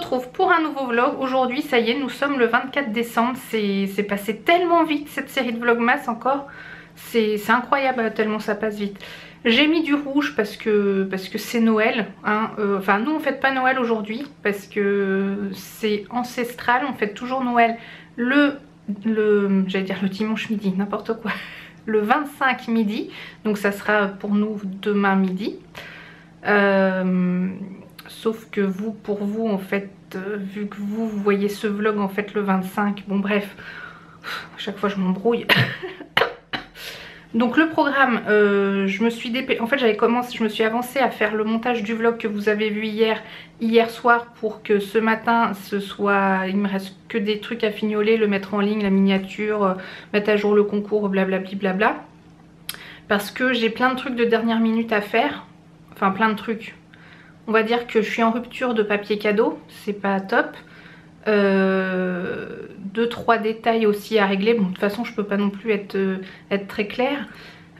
retrouve pour un nouveau vlog. Aujourd'hui, ça y est, nous sommes le 24 décembre. C'est passé tellement vite cette série de vlogmas encore. C'est incroyable tellement ça passe vite. J'ai mis du rouge parce que c'est Noël. Hein. Enfin, nous on fête pas Noël aujourd'hui parce que c'est ancestral. On fête toujours Noël j'allais dire le dimanche midi, n'importe quoi. Le 25 midi. Donc ça sera pour nous demain midi. Sauf que vous, pour vous en fait, vu que vous voyez ce vlog en fait le 25. Bon bref, à chaque fois je m'embrouille. Donc le programme, je me suis avancée à faire le montage du vlog que vous avez vu hier soir pour que ce matin il me reste que des trucs à fignoler, le mettre en ligne, la miniature, mettre à jour le concours, blablabla blabla. Parce que j'ai plein de trucs de dernière minute à faire, enfin plein de trucs. On va dire que je suis en rupture de papier cadeau, c'est pas top. 2-3 détails aussi à régler. Bon, de toute façon je peux pas non plus être très claire.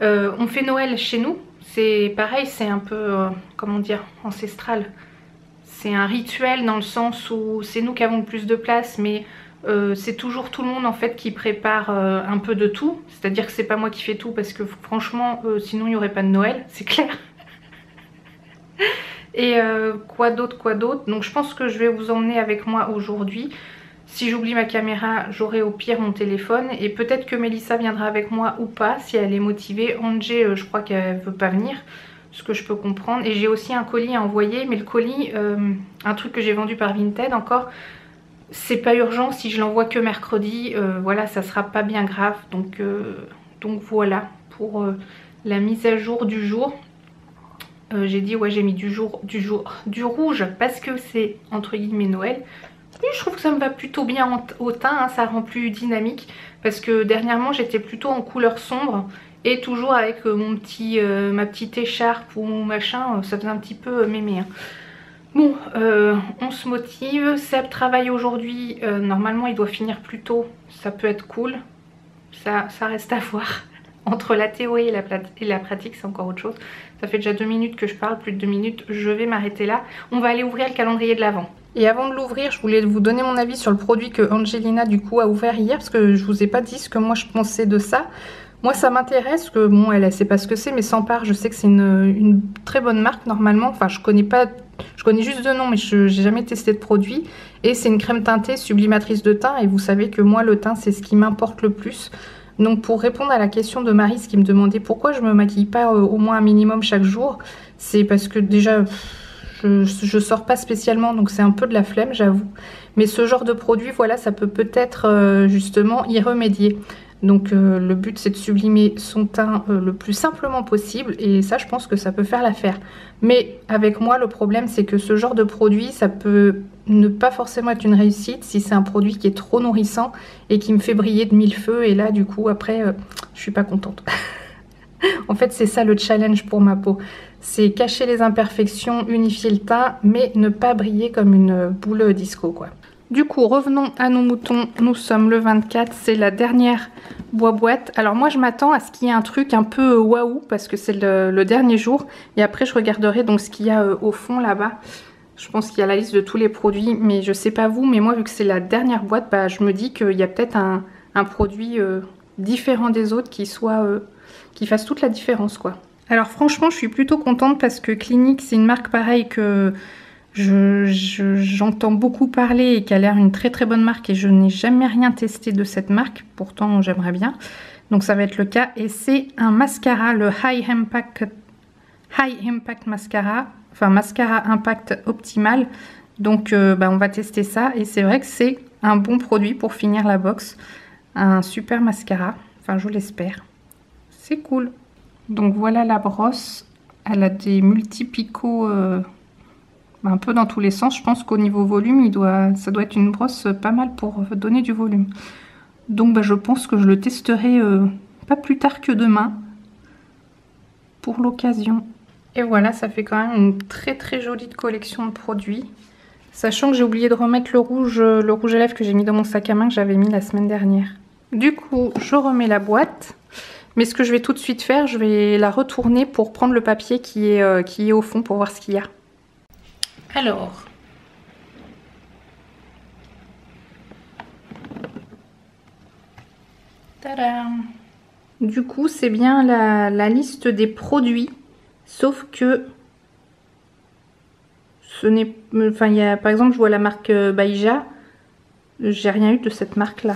On fait Noël chez nous, c'est pareil, c'est un peu comment dire, ancestral. C'est un rituel dans le sens où c'est nous qui avons le plus de place, mais c'est toujours tout le monde en fait qui prépare un peu de tout. C'est à dire que c'est pas moi qui fais tout parce que franchement sinon il n'y aurait pas de Noël, c'est clair. Et quoi d'autre. Donc je pense que je vais vous emmener avec moi aujourd'hui. Si j'oublie ma caméra, j'aurai au pire mon téléphone. Et peut-être que Mélissa viendra avec moi ou pas, si elle est motivée. Angé, je crois qu'elle veut pas venir, ce que je peux comprendre. Et j'ai aussi un colis à envoyer. Mais le colis, un truc que j'ai vendu par Vinted encore, c'est pas urgent. Si je l'envoie que mercredi, voilà, ça sera pas bien grave. Donc voilà, pour la mise à jour du jour. J'ai dit ouais, j'ai mis du rouge parce que c'est entre guillemets Noël. Et je trouve que ça me va plutôt bien au teint, hein, ça rend plus dynamique. Parce que dernièrement j'étais plutôt en couleur sombre et toujours avec ma petite écharpe ou machin, ça faisait un petit peu mémé. Hein. Bon, on se motive. Seb travaille aujourd'hui, normalement il doit finir plus tôt, ça peut être cool. Ça reste à voir. Entre la théorie et la pratique, c'est encore autre chose. Ça fait déjà 2 minutes que je parle, plus de 2 minutes. Je vais m'arrêter là. On va aller ouvrir le calendrier de l'Avent. Et avant de l'ouvrir, je voulais vous donner mon avis sur le produit que Angelina du coup a ouvert hier. Parce que je vous ai pas dit ce que moi je pensais de ça. Moi ça m'intéresse, que bon, elle sait pas ce que c'est, mais Sampar, je sais que c'est une très bonne marque normalement. Enfin, je connais juste de nom, mais je n'ai jamais testé de produit. Et c'est une crème teintée sublimatrice de teint. Et vous savez que moi, le teint, c'est ce qui m'importe le plus. Donc pour répondre à la question de Marie qui me demandait pourquoi je me maquille pas au moins un minimum chaque jour, c'est parce que déjà je sors pas spécialement, donc c'est un peu de la flemme, j'avoue. Mais ce genre de produit, voilà, ça peut peut-être justement y remédier. Donc le but c'est de sublimer son teint le plus simplement possible, et ça je pense que ça peut faire l'affaire. Mais avec moi le problème c'est que ce genre de produit, ça peut ne pas forcément être une réussite si c'est un produit qui est trop nourrissant et qui me fait briller de 1000 feux, et là du coup après je suis pas contente. En fait c'est ça le challenge pour ma peau, c'est cacher les imperfections, unifier le teint, mais ne pas briller comme une boule disco quoi. Du coup, revenons à nos moutons, nous sommes le 24, c'est la dernière boîte. Alors moi je m'attends à ce qu'il y ait un truc un peu waouh, parce que c'est le dernier jour. Et après je regarderai donc ce qu'il y a au fond là-bas. Je pense qu'il y a la liste de tous les produits, mais je sais pas vous, mais moi vu que c'est la dernière boîte, bah, je me dis qu'il y a peut-être un produit différent des autres qui fasse toute la différence quoi. Alors franchement je suis plutôt contente parce que Clinique c'est une marque pareille que j'entends beaucoup parler et qui a l'air une très très bonne marque, et je n'ai jamais rien testé de cette marque, pourtant j'aimerais bien, donc ça va être le cas. Et c'est un mascara, le High Impact Mascara, enfin mascara impact optimal, donc on va tester ça, et c'est vrai que c'est un bon produit pour finir la box, un super mascara, enfin je l'espère, c'est cool. Donc voilà la brosse, elle a des multi-picots un peu dans tous les sens. Je pense qu'au niveau volume, ça doit être une brosse pas mal pour donner du volume. Donc je pense que je le testerai pas plus tard que demain pour l'occasion. Et voilà, ça fait quand même une très très jolie collection de produits. Sachant que j'ai oublié de remettre le rouge à lèvres que j'ai mis dans mon sac à main, que j'avais mis la semaine dernière. Du coup, je remets la boîte. Mais ce que je vais tout de suite faire, je vais la retourner pour prendre le papier qui est au fond pour voir ce qu'il y a. Alors, Tadam! Du coup, c'est bien la liste des produits, sauf que ce n'est... Enfin, il y a, par exemple, je vois la marque Baija. J'ai rien eu de cette marque-là.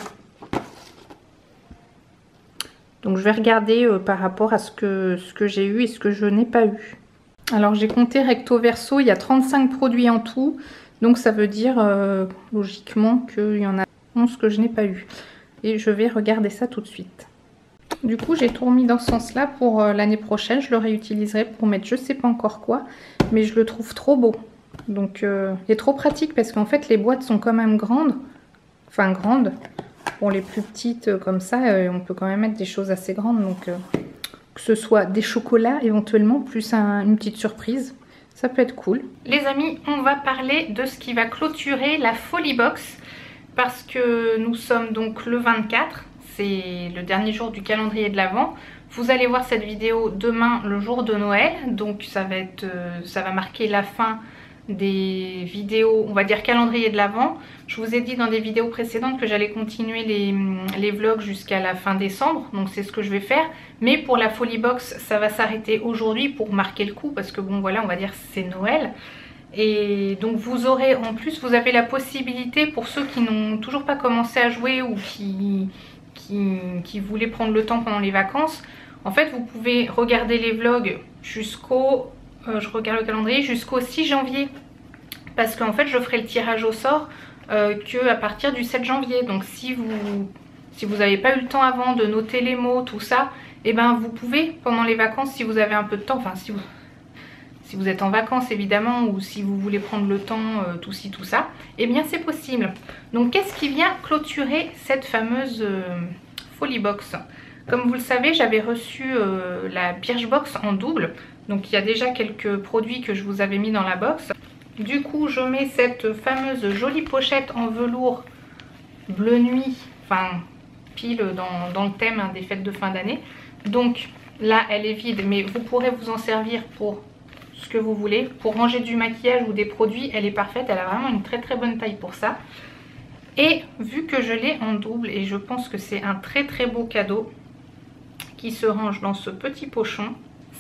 Donc, je vais regarder par rapport à ce que j'ai eu et ce que je n'ai pas eu. Alors, j'ai compté recto verso, il y a 35 produits en tout. Donc, ça veut dire, logiquement, qu'il y en a 11 que je n'ai pas eu. Et je vais regarder ça tout de suite. Du coup, j'ai tout remis dans ce sens-là pour l'année prochaine. Je le réutiliserai pour mettre je sais pas encore quoi. Mais je le trouve trop beau. Donc, il est trop pratique parce qu'en fait, les boîtes sont quand même grandes. Enfin, grandes. Pour les plus petites comme ça, on peut quand même mettre des choses assez grandes. Donc, que ce soit des chocolats éventuellement, plus une petite surprise. Ça peut être cool. Les amis, on va parler de ce qui va clôturer la Folie Box. Parce que nous sommes donc le 24. C'est le dernier jour du calendrier de l'Avent. Vous allez voir cette vidéo demain, le jour de Noël. Donc ça va marquer la fin des vidéos, on va dire calendrier de l'Avent. Je vous ai dit dans des vidéos précédentes que j'allais continuer les vlogs jusqu'à la fin décembre. Donc c'est ce que je vais faire. Mais pour la Folie Box, ça va s'arrêter aujourd'hui pour marquer le coup. Parce que bon voilà, on va dire c'est Noël. Et donc vous aurez en plus, vous avez la possibilité pour ceux qui n'ont toujours pas commencé à jouer ou qui voulaient prendre le temps pendant les vacances. En fait vous pouvez regarder les vlogs jusqu'au, je regarde le calendrier, jusqu'au 6 janvier. Parce qu'en fait je ferai le tirage au sort que à partir du 7 janvier. Donc si vous n'avez pas eu le temps avant de noter les mots, tout ça, et ben vous pouvez pendant les vacances si vous avez un peu de temps, enfin si vous êtes en vacances évidemment, ou si vous voulez prendre le temps, tout ci, tout ça, eh bien c'est possible. Donc qu'est-ce qui vient clôturer cette fameuse Folie Box? Comme vous le savez, j'avais reçu la Birchbox en double. Donc il y a déjà quelques produits que je vous avais mis dans la box. Du coup, je mets cette fameuse jolie pochette en velours bleu nuit, enfin pile dans le thème des fêtes de fin d'année. Donc là, elle est vide, mais vous pourrez vous en servir pour ce que vous voulez. Pour ranger du maquillage ou des produits, elle est parfaite. Elle a vraiment une très très bonne taille pour ça. Et vu que je l'ai en double, et je pense que c'est un très très beau cadeau qui se range dans ce petit pochon,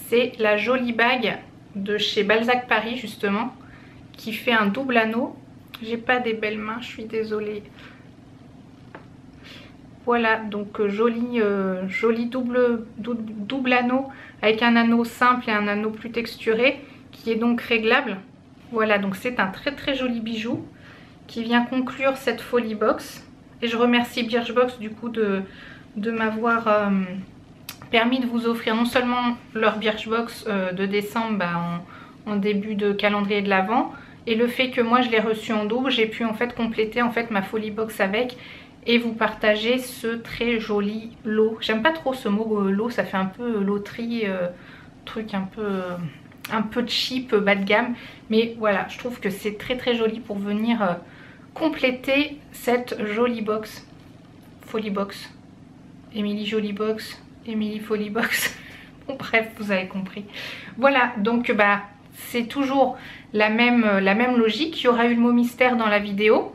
c'est la jolie bague de chez Balzac Paris justement, qui fait un double anneau. J'ai pas des belles mains, je suis désolée. Voilà, donc joli double anneau avec un anneau simple et un anneau plus texturé qui est donc réglable. Voilà, donc c'est un très très joli bijou qui vient conclure cette Folie Box. Et je remercie Birchbox du coup de m'avoir permis de vous offrir non seulement leur Birchbox de décembre en début de calendrier de l'Avent, et le fait que moi je l'ai reçu en double, j'ai pu en fait compléter en fait ma Folie Box avec et vous partager ce très joli lot. J'aime pas trop ce mot lot, ça fait un peu loterie, truc un peu cheap, bas de gamme. Mais voilà, je trouve que c'est très très joli pour venir compléter cette jolie box. Folie Box. Émilie Jolie Box. Émilie Folie Box. Bon bref, vous avez compris. Voilà, donc bah c'est toujours la même logique. Il y aura eu le mot mystère dans la vidéo.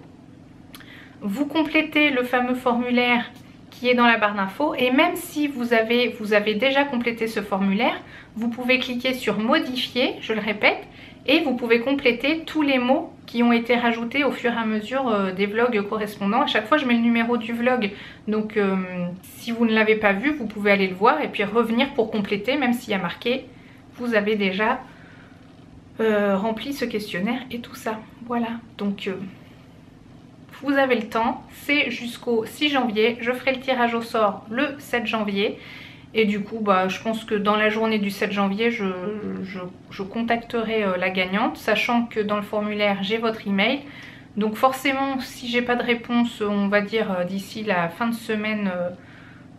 Vous complétez le fameux formulaire qui est dans la barre d'infos, et même si vous avez déjà complété ce formulaire, vous pouvez cliquer sur modifier, je le répète, et vous pouvez compléter tous les mots qui ont été rajoutés au fur et à mesure des vlogs correspondants. À chaque fois je mets le numéro du vlog, donc si vous ne l'avez pas vu, vous pouvez aller le voir et puis revenir pour compléter, même s'il y a marqué vous avez déjà rempli ce questionnaire et tout ça. Voilà, donc vous avez le temps, c'est jusqu'au 6 janvier, je ferai le tirage au sort le 7 janvier. Et du coup, bah, je pense que dans la journée du 7 janvier, je contacterai la gagnante, sachant que dans le formulaire, j'ai votre email. Donc forcément, si j'ai pas de réponse, on va dire d'ici la fin de semaine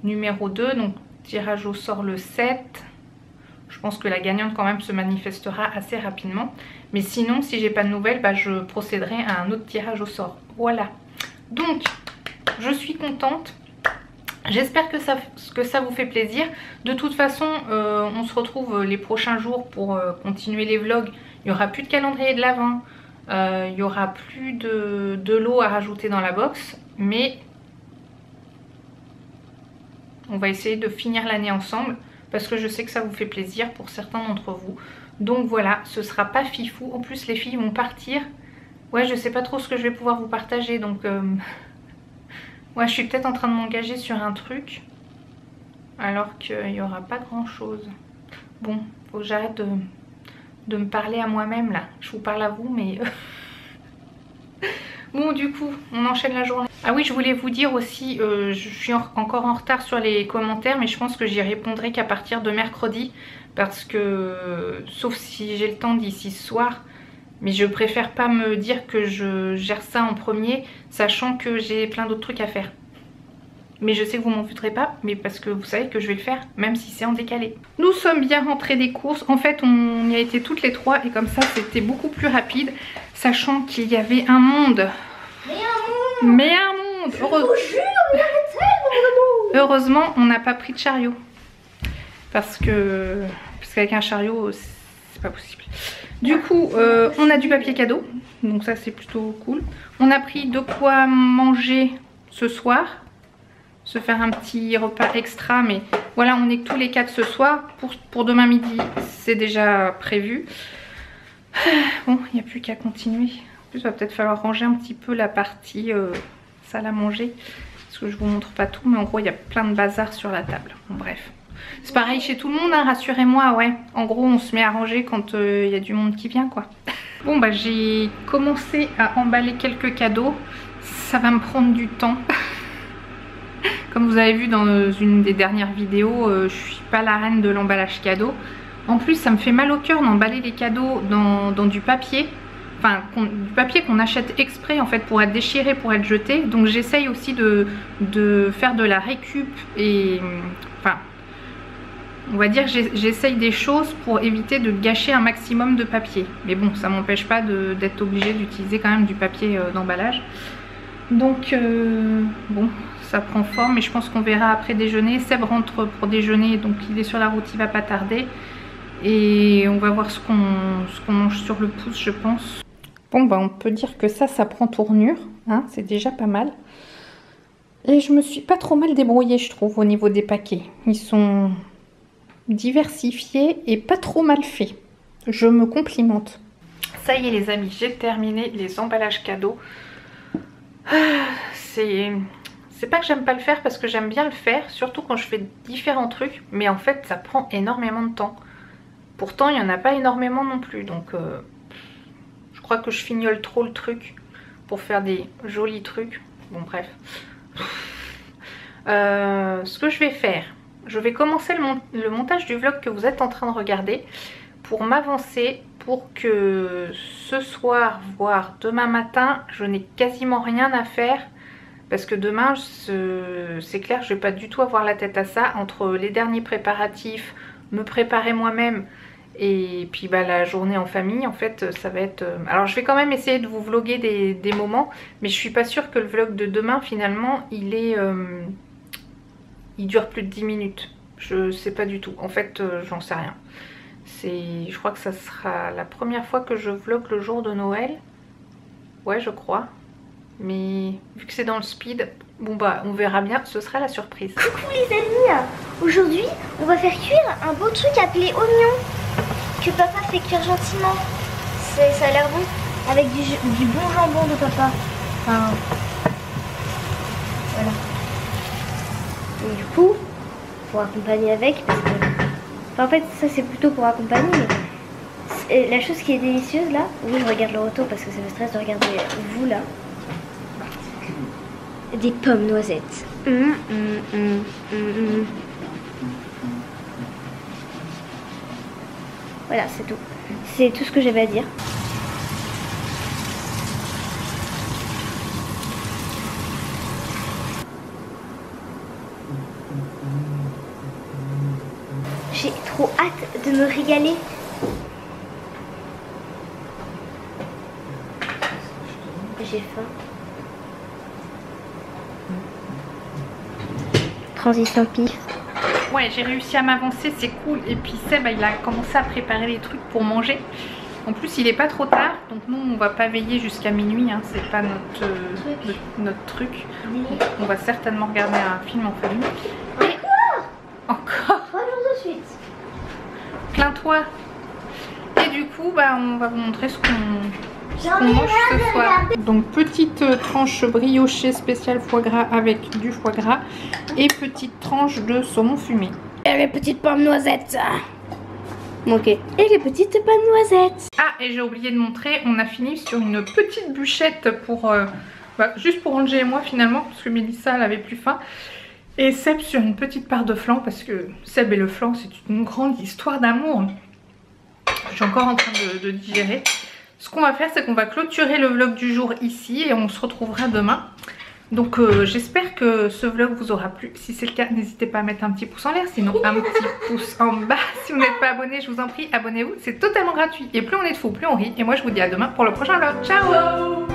numéro 2, donc tirage au sort le 7, je pense que la gagnante quand même se manifestera assez rapidement. Mais sinon, si j'ai pas de nouvelles, bah, je procéderai à un autre tirage au sort. Voilà. Donc, je suis contente. J'espère que ça vous fait plaisir. De toute façon, on se retrouve les prochains jours pour continuer les vlogs. Il n'y aura plus de calendrier de l'Avent. Il n'y aura plus de lot à rajouter dans la box. Mais On va essayer de finir l'année ensemble parce que je sais que ça vous fait plaisir pour certains d'entre vous. Donc voilà, ce sera pas fifou. En plus les filles vont partir. Ouais, je sais pas trop ce que je vais pouvoir vous partager, donc ouais, je suis peut-être en train de m'engager sur un truc alors qu'il n'y aura pas grand chose. Bon, faut que j'arrête de me parler à moi-même là. Je vous parle à vous, mais bon, du coup, on enchaîne la journée. Ah oui, je voulais vous dire aussi, je suis encore en retard sur les commentaires, mais je pense que j'y répondrai qu'à partir de mercredi. Parce que, sauf si j'ai le temps d'ici ce soir, mais je préfère pas me dire que je gère ça en premier, sachant que j'ai plein d'autres trucs à faire. Mais je sais que vous m'en voudrez pas, mais parce que vous savez que je vais le faire, même si c'est en décalé. Nous sommes bien rentrés des courses. En fait, on y a été toutes les trois et comme ça, c'était beaucoup plus rapide, sachant qu'il y avait un monde. Mais un monde. Heureusement, on n'a pas pris de chariot. Parce qu'avec un chariot, c'est pas possible. Du coup, on a du papier cadeau. Donc ça, c'est plutôt cool. On a pris de quoi manger ce soir. Se faire un petit repas extra. Mais voilà, on est que tous les 4 ce soir. Pour demain midi, c'est déjà prévu. Bon, il n'y a plus qu'à continuer. En plus, il va peut-être falloir ranger un petit peu la partie salle à manger. Parce que je vous montre pas tout. Mais en gros, il y a plein de bazar sur la table. Bon, bref. C'est pareil chez tout le monde, hein, rassurez-moi, ouais. En gros, on se met à ranger quand il y a du monde qui vient, quoi. Bon, bah j'ai commencé à emballer quelques cadeaux. Ça va me prendre du temps. Comme vous avez vu dans une des dernières vidéos, je suis pas la reine de l'emballage cadeau. En plus, ça me fait mal au cœur d'emballer les cadeaux dans du papier. Enfin, du papier qu'on achète exprès en fait pour être déchiré, pour être jeté. Donc j'essaye aussi de faire de la récup et... Enfin... On va dire j'essaye des choses pour éviter de gâcher un maximum de papier. Mais bon, ça m'empêche pas d'être obligée d'utiliser quand même du papier d'emballage. Donc bon, ça prend forme et je pense qu'on verra après déjeuner. Seb rentre pour déjeuner, donc il est sur la route, il va pas tarder. Et on va voir ce qu'on mange sur le pouce, je pense. Bon, bah on peut dire que ça prend tournure, hein, c'est déjà pas mal. Et je me suis pas trop mal débrouillée, je trouve, au niveau des paquets. Ils sont... diversifié et pas trop mal fait. Je me complimente. Ça y est les amis, j'ai terminé les emballages cadeaux. C'est pas que j'aime pas le faire parce que j'aime bien le faire, surtout quand je fais différents trucs, mais en fait ça prend énormément de temps. Pourtant il n'y en a pas énormément non plus, donc je crois que je fignole trop le truc pour faire des jolis trucs. Bon bref. Ce que je vais faire, je vais commencer le montage du vlog que vous êtes en train de regarder pour m'avancer, pour que ce soir, voire demain matin, je n'ai quasiment rien à faire. Parce que demain, c'est clair, je vais pas du tout avoir la tête à ça. Entre les derniers préparatifs, me préparer moi-même et puis bah, la journée en famille, en fait, ça va être... Alors je vais quand même essayer de vous vloguer des moments, mais je suis pas sûre que le vlog de demain, finalement, il dure plus de 10 minutes. Je sais pas du tout. En fait, j'en sais rien. Je crois que ça sera la première fois que je vlog le jour de Noël. Ouais, je crois. Mais vu que c'est dans le speed, bon bah on verra bien, ce sera la surprise. Coucou les amis, aujourd'hui on va faire cuire un beau truc appelé oignon que papa fait cuire gentiment. Ça a l'air bon, avec du bon jambon de papa. Enfin, voilà. Et du coup, pour accompagner avec, parce que... Enfin, en fait ça c'est plutôt pour accompagner, mais la chose qui est délicieuse là, oui je regarde le retour parce que ça me stresse de regarder vous là. Des pommes noisettes. Voilà, c'est tout. C'est tout ce que j'avais à dire. J'ai trop hâte de me régaler. J'ai faim. Transition pif. Ouais, j'ai réussi à m'avancer, c'est cool. Et puis Seb, il a commencé à préparer les trucs pour manger. En plus, il est pas trop tard, donc nous on va pas veiller jusqu'à minuit, hein, c'est pas notre truc. On va certainement regarder un film en famille. Encore 3 jours de suite. Plains-toi. Et du coup, bah, on va vous montrer ce J'en qu'on ai mange rien ce de soir. regarder. Donc petite tranche briochée spéciale foie gras avec du foie gras et petite tranche de saumon fumé. Et les petites pommes noisettes. Ok. Et les petites pommes noisettes. Ah, et j'ai oublié de montrer, on a fini sur une petite bûchette pour juste pour Angé et moi finalement, parce que Mélissa elle avait plus faim. Et Seb sur une petite part de flan, parce que Seb et le flan c'est une grande histoire d'amour. Je suis encore en train de digérer. Ce qu'on va faire, c'est qu'on va clôturer le vlog du jour ici et on se retrouvera demain. Donc j'espère que ce vlog vous aura plu. Si c'est le cas, n'hésitez pas à mettre un petit pouce en l'air, sinon un petit pouce en bas. Si vous n'êtes pas abonné, je vous en prie, abonnez-vous. C'est totalement gratuit. Et plus on est de fous, plus on rit. Et moi, je vous dis à demain pour le prochain vlog. Ciao!